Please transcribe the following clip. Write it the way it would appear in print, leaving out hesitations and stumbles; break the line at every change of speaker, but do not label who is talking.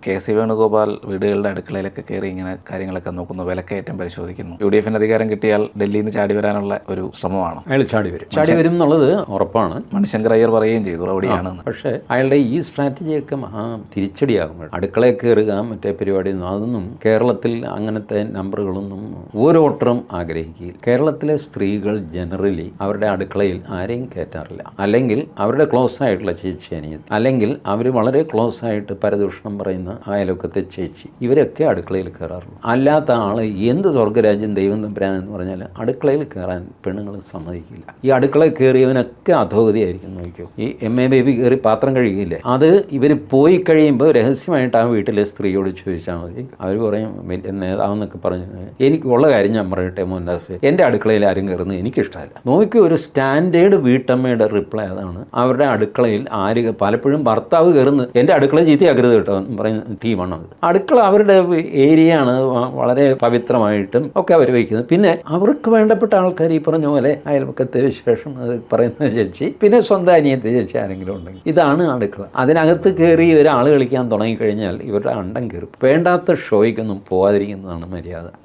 K C. Venugopal വീടുകളുടെ അടുക്കളയിലൊക്കെ കയറി ഇങ്ങനെ കാര്യങ്ങളൊക്കെ നോക്കുന്നു, വിലക്കയറ്റം പരിശോധിക്കുന്നു. UDF-ന് അധികാരം കിട്ടിയാൽ ഡൽഹിയിൽ നിന്ന് ചാടി വരാനുള്ള ഒരു ശ്രമമാണ്.
അയാൾ ചാടി വരും എന്നുള്ളത് ഉറപ്പാണ്.
മണിശങ്കർ അയ്യർ പറയുകയും ചെയ്തു റൗഡിയാണ്.
പക്ഷേ അയാളുടെ ഈ സ്ട്രാറ്റജിയൊക്കെ തിരിച്ചടിയാകുമ്പോൾ അടുക്കളയിൽ കയറുക മറ്റേ പരിപാടി അതൊന്നും കേരളത്തിൽ അങ്ങനത്തെ നമ്പറുകളൊന്നും ഒരു വോട്ടറും ആഗ്രഹിക്കുകയില്ല. കേരളത്തിലെ സ്ത്രീകൾ ജനറലി അവരുടെ അടുക്കളയിൽ ആരെയും കയറ്റാറില്ല. അല്ലെങ്കിൽ അവരുടെ ക്ലോസ് ആയിട്ടുള്ള ചേച്ചി അനിയൻ, അല്ലെങ്കിൽ അവർ വളരെ ക്ലോസ് ആയിട്ട് പരദൂഷണം പറയുന്ന അയലൊക്കത്തെ ചേച്ചി, ഇവരൊക്കെ അടുക്കളയിൽ കയറാറുള്ളൂ. അല്ലാത്ത ആൾ എന്ത് സ്വർഗ്ഗരാജ്യം ദൈവം തമ്പുരാൻ എന്ന് പറഞ്ഞാൽ അടുക്കളയിൽ കയറാൻ പെണ്ണുങ്ങൾ സമ്മതിക്കില്ല. ഈ അടുക്കളയിൽ കയറിയവനൊക്കെ അധോഗതിയായിരിക്കും. നോക്കിയോ, ഈ MA ബേബി കയറി പാത്രം കഴുകിയില്ലേ, അത് ഇവർ പോയി കഴിയുമ്പോൾ രഹസ്യമായിട്ട് ആ വീട്ടിലെ സ്ത്രീയോട് ചോദിച്ചാൽ മതി. അവർ പറയും നേതാവെന്നൊക്കെ പറഞ്ഞ് എനിക്കുള്ള കാര്യം ഞാൻ പറയട്ടെ മോഹൻദാസ്, എൻ്റെ അടുക്കളയിൽ ആരും കയറുന്നത് എനിക്കിഷ്ടമല്ല. നോക്കി ഒരു സ്റ്റാൻഡേർഡ് വീട്ടമ്മയുടെ റിപ്ലൈ അതാണ്. അവരുടെ അടുക്കളയിൽ പലപ്പോഴും ഭർത്താവ് കയറുന്നത് എൻ്റെ അടുക്കള ചീത്തയാക്കരുത് കേട്ടോ എന്ന് പറയുന്ന ടീമാണ് അത്. അടുക്കള അവരുടെ ഏരിയയാണ്, വളരെ പവിത്രമായിട്ടും ഒക്കെ അവർ വയ്ക്കുന്നത്. പിന്നെ അവർക്ക് വേണ്ടപ്പെട്ട ആൾക്കാർ ഈ പറഞ്ഞ പോലെ അയൽപക്കത്തെ വിശേഷം അത് പറയുന്ന ചേച്ചി, പിന്നെ സ്വന്തം അനിയത്തെ ചേച്ചി ആരെങ്കിലും ഉണ്ടെങ്കിൽ, ഇതാണ് അടുക്കള. അതിനകത്ത് കയറി ഒരാൾ കളിക്കാൻ തുടങ്ങിക്കഴിഞ്ഞാൽ ഇവരുടെ അണ്ടം കയറും. വേണ്ടാത്ത ഷോയ്ക്കൊന്നും പോകാതിരിക്കുന്നതാണ് മര്യാദ.